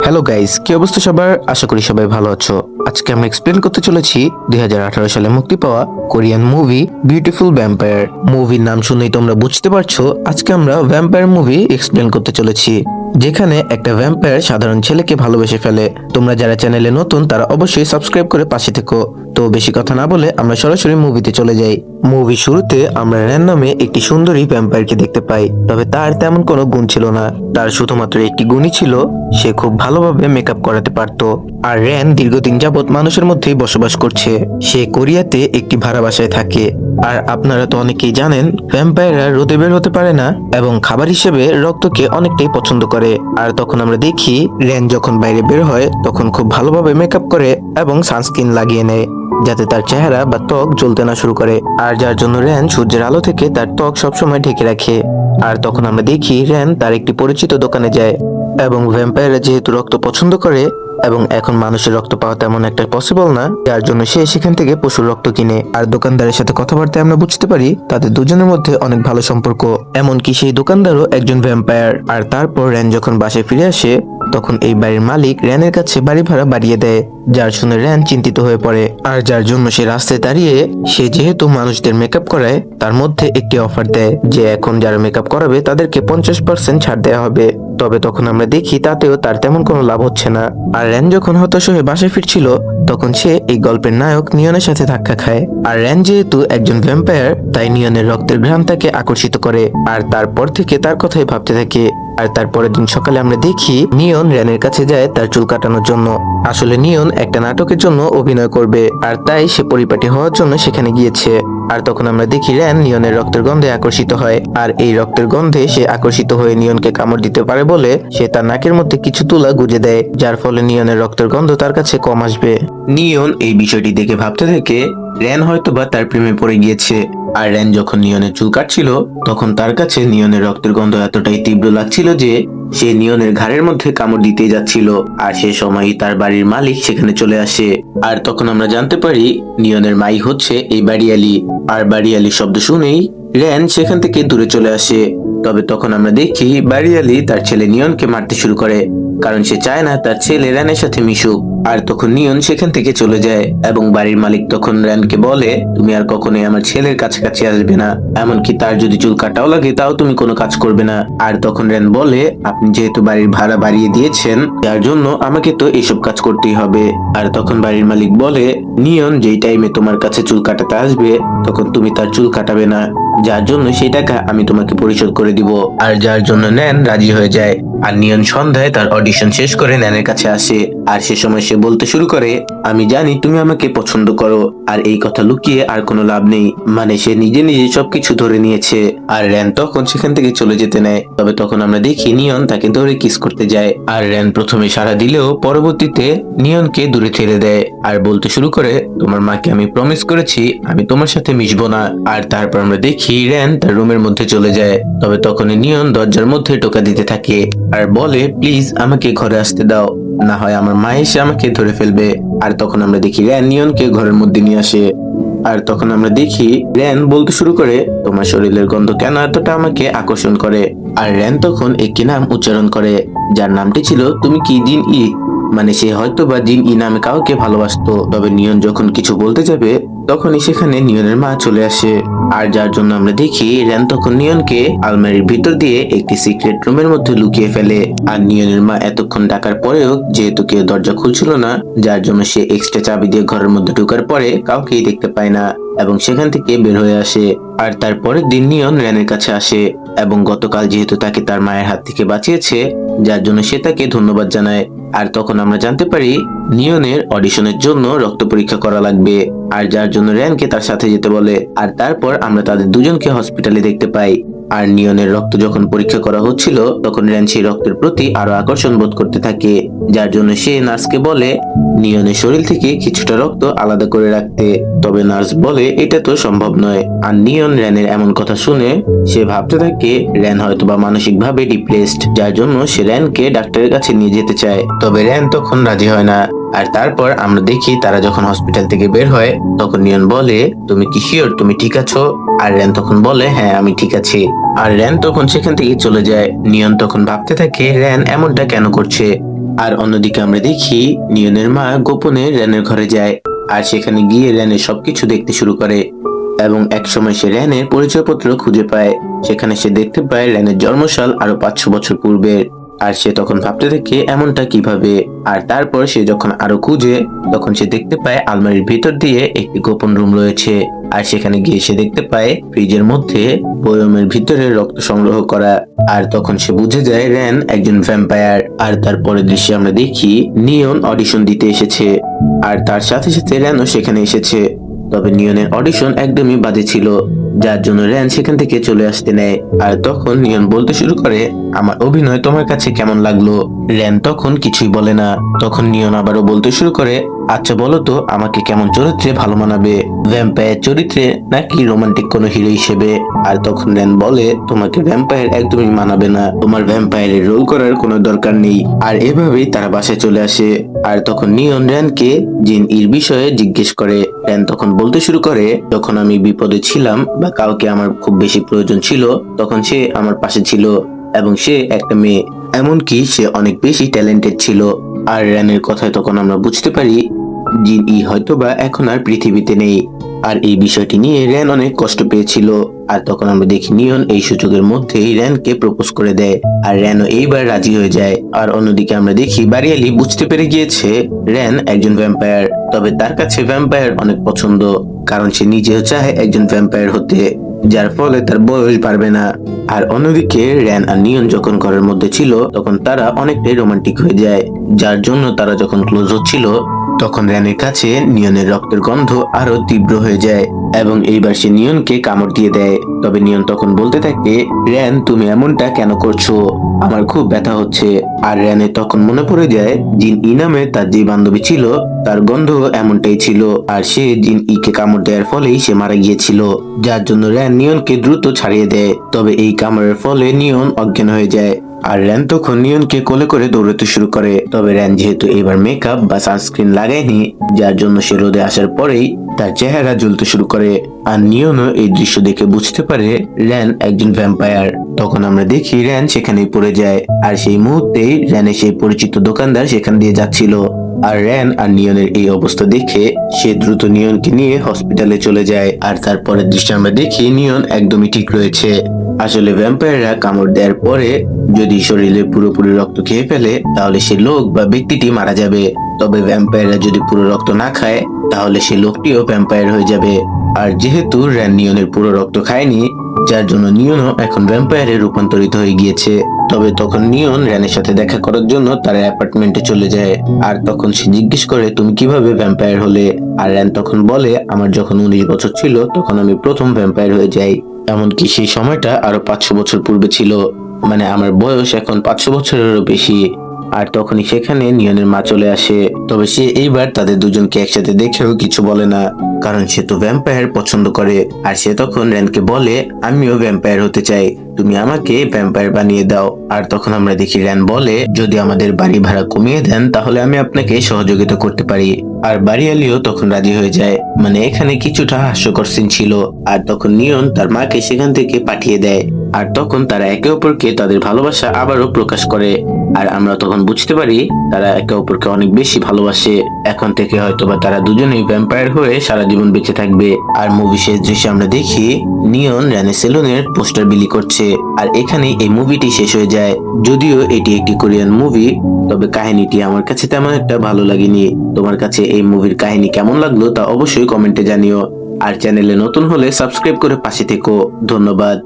Hello guys, কি অবস্থা সবার? আশা করি সবাই ভালো আছো। আজকে আমরা এক্সপ্লেন করতে চলেছি 2018 সালে মুক্তি পাওয়া কোরিয়ান মুভি বিউটিফুল ভ্যাম্পায়ার। মুভির নাম শুনেই তোমরা বুঝতে পারছো আজকে আমরা ভ্যাম্পায়ার মুভি এক্সপ্লেন করতে চলেছি, যেখানে একটা ভ্যাম্পায়ার সাধারণ ছেলেকে ভালোবেসে ফেলে। তোমরা যারা চ্যানেলে নতুন তারা অবশ্যই সাবস্ক্রাইব করে পাশে থেকো। তো বেশি কথা না বলে আমরা সরাসরি মুভিতে চলে যাই। মুভি শুরুতে আমরা র্যান নামে একটি সুন্দরী ভ্যাম্পায়ারকে দেখতে পাই, তবে তার তেমন কোনো গুণ ছিল না। তার শুধুমাত্র একটি গুণই ছিল, সে খুব ভালোভাবে মেকআপ করাতে পারত। আর র্যান দীর্ঘদিন যাবৎ মানুষের মধ্যেই বসবাস করছে। সে কোরিয়াতে একটি ভাড়া বাসায় থাকে। আর আপনারা তো অনেকেই জানেন ভ্যাম্পায়াররা রোদে বের হতে পারে না এবং খাবার হিসেবে রক্তকে অনেকটাই পছন্দ করে। আর তখন আমরা দেখি র্যান যখন বাইরে বের হয় তখন খুব ভালোভাবে মেকআপ করে এবং সানস্ক্রিন লাগিয়ে নেয়, যাতে তার চেহারা বা ত্বক জ্বলতে না শুরু করে। আর যার জন্য র্যান সূর্যের আলো থেকে তার ত্বক সবসময় ঢেকে রাখে। আর তখন আমরা দেখি র্যান তার একটি পরিচিত দোকানে যায়, এবং ভ্যাম্পায়াররা যেহেতু রক্ত পছন্দ করে এবং এখন মানুষের রক্ত পাওয়া তেমন একটা পসিবল না, যার জন্য সে সেখান থেকে পশুর রক্ত কিনে। আর দোকানদারের সাথে কথাবার্তায় আমরা বুঝতে পারি তাদের দুজনের মধ্যে অনেক ভালো সম্পর্ক। এমনকি সেই দোকানদারও একজন ভ্যাম্পায়ার। আর তারপর র্যান যখন বাসায় ফিরে আসে তখন এই বাড়ির মালিক র্যানের কাছে বাড়ি ভাড়া বাড়িয়ে দেয়, যার শুনে র্যান চিন্তিত হয়ে পড়ে। আর যার জন্য সে রাস্তায় দাঁড়িয়ে সে যেহেতু মানুষদের মেকআপ করায় তার মধ্যে একটি অফার দেয় যে এখন যারা মেকআপ করাবে তাদেরকে 50% ছাড় দেওয়া হবে। তবে তখন আমরা দেখি তাতেও তার তেমন কোনো লাভ হচ্ছে না। আর র্যান যখন হতাশ হয়ে বাসায় ফিরছিল তখন সে এই গল্পের নায়ক নিয়নের সাথে ধাক্কা খায়। আর র্যান যেহেতু একজন ভ্যাম্পায়ার তাই নিয়নের রক্তের ঘ্রাণ তাকে আকর্ষিত করে। আর তারপর থেকে তার কথাই ভাবতে থাকে। আর তারপরের দিন সকালে আমরা দেখি নিয়ন র্যানের কাছে যায় তার চুল কাটানোর জন্য। আসলে নিয়ন একটা নাটকের জন্য অভিনয় করবে, আর তাই সে পরিপাটি হওয়ার জন্য সেখানে গিয়েছে। আর তখন আমরা দেখি র্যান নিয়নের রক্তের গন্ধে আকর্ষিত হয়। আর এই রক্তের গন্ধে সে আকর্ষিত হয়ে নিয়নকে কামড় দিতে পারে বলে সে তার নাকের মধ্যে কিছু তুলা গুঁজে দেয়, যার ফলে নিয়নের রক্তের গন্ধ তার কাছে কম আসবে। নিয়ন এই বিষয়টি দেখে ভাবতে থাকে র্যান হয়তোবা তার প্রেমে পড়ে গিয়েছে। আর র্যান যখন নিয়নের চুল কাটছিল তখন তার কাছে নিয়নের রক্তের গন্ধ এতটাই তীব্র লাগছিল যে সে নিয়নের ঘাড়ের মধ্যে কামড় দিতে যাচ্ছিল। আর সে সময়ই তার বাড়ির মালিক সেখানে চলে আসে। আর তখন আমরা জানতে পারি নিয়নের মাই হচ্ছে এই বাড়িয়ালি। আর বাড়িয়ালির শব্দ শুনেই র্যান সেখান থেকে দূরে চলে আসে। তবে তখন আমরা দেখি বাড়িয়ালি তার ছেলে নিয়নকে মারতে শুরু করে, কারণ সে চায় না তার ছেলে র্যানের সাথে মিশুক। আর তখন নিয়ন সেখান থেকে চলে যায় এবং বাড়ির মালিক তখন র্যানকে বলে তুমি আর কখনোই আমার ছেলের কাছাকাছি আসবে না, এমনকি তার যদি চুল কাটাও লাগে তাও তুমি কোনো কাজ করবে না। আর তখন র্যান বলে আপনি যেহেতু বাড়ির ভাড়া বাড়িয়ে দিয়েছেন যার জন্য আমাকে তো এসব কাজ করতেই হবে। আর তখন বাড়ির মালিক বলে নিয়ন যেই টাইমে তোমার কাছে চুল কাটাতে আসবে তখন তুমি তার চুল কাটাবে না, যার জন্য সেই টাকা আমি তোমাকে পরিশোধ করে দিব। আর যার জন্য ন্যান রাজি হয়ে যায়। আর নিয়ন সন্ধ্যায় তার অডিশন শেষ করে ন্যানের কাছে আসে। আর সে সময় সে বলতে শুরু করে আমি জানি তুমি আমাকে পছন্দ করো, আর এই কথা লুকিয়ে আর কোনো লাভ নেই। মানে সে নিজে নিজে সবকিছু ধরে নিয়েছে। আর র্যান তখন সেখান থেকে চলে যেতে নেয়। তবে তখন আমরা দেখি নিয়ন তাকে ধরে কিস করতে যায়। আর র্যান প্রথমে সাড়া দিলেও পরবর্তীতে নিয়নকে দূরে ঠেলে দেয় আর বলতে শুরু করে তোমার মাকে আমি প্রমিস করেছি আমি তোমার সাথে মিশবো না। আর তারপর আমরা দেখি র্যান তার রুমের মধ্যে চলে যায়। তবে তখনই নিয়ন দরজার মধ্যে টোকা দিতে থাকে আর বলে প্লিজ আমাকে ঘরে আসতে দাও, না হয় আমার মা এসে আমাকে ধরে ফেলবে। আর তখন আমরা দেখি র্যান নিয়নকে ঘরের মধ্যে নিয়ে আসে। আর তখন আমরা দেখি র্যান বলতে শুরু করে তোমার শরীরের গন্ধ কেন এতটা আমাকে আকর্ষণ করে। আর র্যান তখন একটি নাম উচ্চারণ করে যার নামটি ছিল তুমি কি জিন ই, মানে সে হয়তো বা জিন ই নামে কাউকে ভালোবাসতো। তবে নিয়ন যখন কিছু বলতে যাবে তখনই সেখানে নিয়নের মা চলে আসে। আর যার জন্য আমরা দেখি র্যান তখন নিয়নকে আলমারির ভিতর দিয়ে একটি সিক্রেট রুমের মধ্যে লুকিয়ে ফেলে। আর নিয়নের মা এতক্ষণ ডাকার পরেও যেহেতু কেউ দরজা খুলছিল না, যার জন্য সে এক্সট্রা চাবি দিয়ে ঘরের মধ্যে ঢোকার পরে কাউকেই দেখতে পায় না এবং সেখান থেকে বের হয়ে আসে। আর তারপরের দিন নিয়ন র্যানের কাছে আসে এবং গতকাল যেহেতু তাকে তার মায়ের হাত থেকে বাঁচিয়েছে যার জন্য সে তাকে ধন্যবাদ জানায়। আর তখন আমরা জানতে পারি নিয়নের অডিশনের জন্য রক্ত পরীক্ষা করা লাগবে, আর যার জন্য র্যানকে তার সাথে যেতে বলে। আর তারপর আমরা তাদের দুজনকে হসপিটালে দেখতে পাই। আর নিয়নের রক্ত যখন পরীক্ষা করা হচ্ছিল তখন র্যান সেই রক্তের প্রতি আরো আকর্ষণ বোধ করতে থাকে, যার জন্য সে নার্সকে বলে নিয়নের শরীর থেকে কিছুটা রক্ত আলাদা করে রাখতে। তবে নার্স বলে এটা তো সম্ভব নয়। আর নিয়ন র্যানের এমন কথা শুনে সে ভাবতে থাকে র্যান হয়তোবা মানসিক ভাবে ডিপ্রেসড, যার জন্য সে র্যানকে ডাক্তারের কাছে নিয়ে যেতে চায়। তবে র্যান তখন রাজি হয় না। আর তারপর আমরা দেখি তারা যখন হসপিটাল থেকে বের হয় তখন নিয়ন বলে তুমি কি শিওর তুমি ঠিক আছো? আর র্যান তখন বলে হ্যাঁ আমি ঠিক আছি। আর র্যান তখন সেখান থেকে চলে যায়। নিয়ন তখন ভাবতে থাকে র্যান এমনটা কেন করছে, আর অন্যদিকে আমরা দেখি নিয়নের মা গোপনে রেনের ঘরে যায় আর সেখানে গিয়ে রেনের সবকিছু দেখতে শুরু করে এবং একসময় সে রেনের পরিচয়পত্র খুঁজে পায়। সেখানে সে দেখতে পায় রেনের জন্মসাল আরো 500 বছর পূর্বের। আর সে তখন ভাবতে থাকে এমনটা কিভাবে। আর তারপর সে যখন আরো খুঁজে তখন সে দেখতে পায় আলমারির ভিতর দিয়ে একটি গোপন রুম রয়েছে। আর সেখানে গিয়ে সে দেখতে পায় ফ্রিজের মধ্যে বয়মের ভিতরে রক্ত সংগ্রহ করা। আর তখন সে বুঝে যায় রেন একজন ভ্যাম্পায়ার। আর তারপরের দৃশ্যে আমরা দেখি নিয়ন অডিশন দিতে এসেছে আর তার সাথে সাথে রেনও সেখানে এসেছে। তবে নিয়নের অডিশন একদমই বাজে ছিল, যার জন্য রেন সেখান থেকে চলে আসতে নেয়। আর তখন নিয়ন বলতে শুরু করে, আমার অভিনয় তোমার কাছে কেমন লাগলো? রেন তখন কিছুই বলে না। তখন নিয়ন আবারও বলতে শুরু করে, আচ্ছা বলো তো আমাকে কেমন চরিত্রে ভালো মানাবে, ভ্যাম্পায়ার চরিত্রে নাকি রোমান্টিক কোনো হিরো হিসেবে? আর তখন রেন বলে, তোমাকে ভ্যাম্পায়ার একদমই মানাবে না, তোমার ভ্যাম্পায়ারের রোল করার কোনো দরকার নেই। আর এভাবেই তারা বাসায় চলে আসে। আর তখন নিয়ন রেনকে জিন ইর বিষয়ে জিজ্ঞেস করে। রেন তখন বলতে শুরু করে, যখন আমি বিপদে ছিলাম বা কাউকে আমার খুব বেশি প্রয়োজন ছিল তখন সে আমার পাশে ছিল এবং সে একটা মেয়ে, এমনকি সে অনেক বেশি ট্যালেন্টেড ছিল। আর রেনের কথায় তখন আমরা বুঝতে পারি জিন ই হয়তোবা এখন আর পৃথিবীতে নেই। আর এই বিষয়টি নিয়ে রেন অনেক কষ্ট পেয়েছিল। আর তখন আমরা দেখি নিয়ন এই সুযোগের মধ্যেই রেনকে প্রপোজ করে দেয় আর রেনও এইবার রাজি হয়ে যায়। আর অন্যদিকে আমরা দেখি বাড়িয়ালি বুঝতে পেরে গিয়েছে রেন একজন ভ্যাম্পায়ার, তবে তার কাছে ভ্যাম্পায়ার অনেক পছন্দ, কারণ সে নিজেও চায় একজন ভ্যাম্পায়ার হতে, যার ফলে তার বয়স বাড়বে না। আর অন্যদিকে রেন আর নিয়ন যখন ঘরের মধ্যে ছিল তখন তারা অনেকটাই রোমান্টিক হয়ে যায়, যার জন্য তারা যখন ক্লোজ হচ্ছিল তখন রেনের কাছে নিয়নের রক্তের গন্ধ আরো তীব্র হয়ে যায় এবং এইবার সে নিয়নকে কামড় দিয়ে দেয়। তবে নিয়ন তখন বলতে থাকে, রেন তুমি এমনটা কেন করছো, আমার খুব ব্যথা হচ্ছে। আর রেনের তখন মনে পড়ে যায় জিন ই নামে তার যে বান্ধবী ছিল তার গন্ধ এমনটাই ছিল আর সে জিন ই কে কামড় দেওয়ার ফলেই সে মারা গিয়েছিল, যার জন্য রেন নিয়নকে দ্রুত ছাড়িয়ে দেয়। তবে এই কামড়ের ফলে নিয়ন অজ্ঞান হয়ে যায় আর রেন তখন নিয়নকে কোলে করে দৌড়াতে শুরু করে। তবে রেন যেহেতু এবার মেকআপ বা সানস্ক্রিন লাগায়নি, যার জন্য সে রোদে আসার পরেই তার চেহারা জ্বলতে শুরু করে। আর নিয়নও এই দৃশ্য দেখে বুঝতে পারে রেন একজন ভ্যাম্পায়ার। তখন আমরা দেখি রেন সেখানেই পড়ে যায় আর সেই মুহূর্তেই রেনের সেই পরিচিত দোকানদার সেখান দিয়ে যাচ্ছিল। আর রেন আর নিয়নের এই অবস্থা দেখে সে দ্রুত নিয়নকে নিয়ে হসপিটালে চলে যায়। আর তারপরের দৃশ্যে আমরা দেখি নিয়ন একদমই ঠিক রয়েছে। আসলে ভ্যাম্পায়াররা কামড় দেওয়ার পরে যদি শরীরে পুরোপুরি রক্ত খেয়ে ফেলে তাহলে সে লোক বা ব্যক্তিটি মারা যাবে। তবে ভ্যাম্পায়াররা যদি পুরো রক্ত না খায় তাহলে সে লোকটিও ভ্যাম্পায়ার হয়ে যাবে। আর যেহেতু রেন নিয়নের পুরো রক্ত খায়নি, যার জন্য নিয়নও এখন ভ্যাম্পায়ারে রূপান্তরিত হয়ে গিয়েছে। তবে তখন নিয়ন রেনের সাথে দেখা করার জন্য তার অ্যাপার্টমেন্টে চলে যায়। আর তখন সে জিজ্ঞেস করে, তুমি কিভাবে ভ্যাম্পায়ার হলে? আর রেন তখন বলে, আমার যখন 19 বছর ছিল তখন আমি প্রথম ভ্যাম্পায়ার হয়ে যাই, এমনকি সেই সময়টা আরো 500 বছর পূর্বে ছিল, মানে আমার বয়স এখন 500 বছরেরও বেশি। আর তখনই সেখানে নিয়নের মা চলে আসে। তবে সে এইবার তাদের দুজনকে একসাথে দেখেও কিছু বলে না, কারণ সে তো ভ্যাম্পায়ার পছন্দ করে। আর সে তখন রেনকে বলে, আমিও ভ্যাম্পায়ার হতে চাই, তুমি আমাকে ভ্যাম্পায়ার বানিয়ে দাও। আর তখন আমরা দেখি রেন বলে, যদি আমাদের বাড়ি ভাড়া কমিয়ে দেন তাহলে আমি আপনাকে সহযোগিতা করতে পারি। আর বাড়িয়ালিও তখন রাজি হয়ে যায়, মানে এখানে কিছুটা হাস্যকর সিন ছিল। আর তখন নিয়ন তার মাকে সেখান থেকে পাঠিয়ে দেয়। আর তখন তারা একে অপরকে তাদের ভালোবাসা আবারও প্রকাশ করে। আর আমরা তখন বুঝতে পারি তারা একে অপরকে অনেক বেশি ভালোবাসে। এখন থেকে হয়তোবা তারা দুজনেই ভ্যাম্পায়ার হয়ে সারা জীবন বেঁচে থাকবে। আর মুভি শেষ দৃশ্যে আমরা দেখি নিয়ন রেনের সেলুনের পোস্টার বিলি করছে। আর এখানেই এই মুভিটি শেষ হয়ে যায়। যদিও এটি একটি কোরিয়ান মুভি, তবে কাহিনীটি আমার কাছে তেমন একটা ভালো লাগেনি। তোমার কাছে এই মুভির কাহিনী কেমন লাগলো তা অবশ্যই কমেন্টে জানিও। আর চ্যানেলে নতুন হলে সাবস্ক্রাইব করে পাশে থেকো। ধন্যবাদ।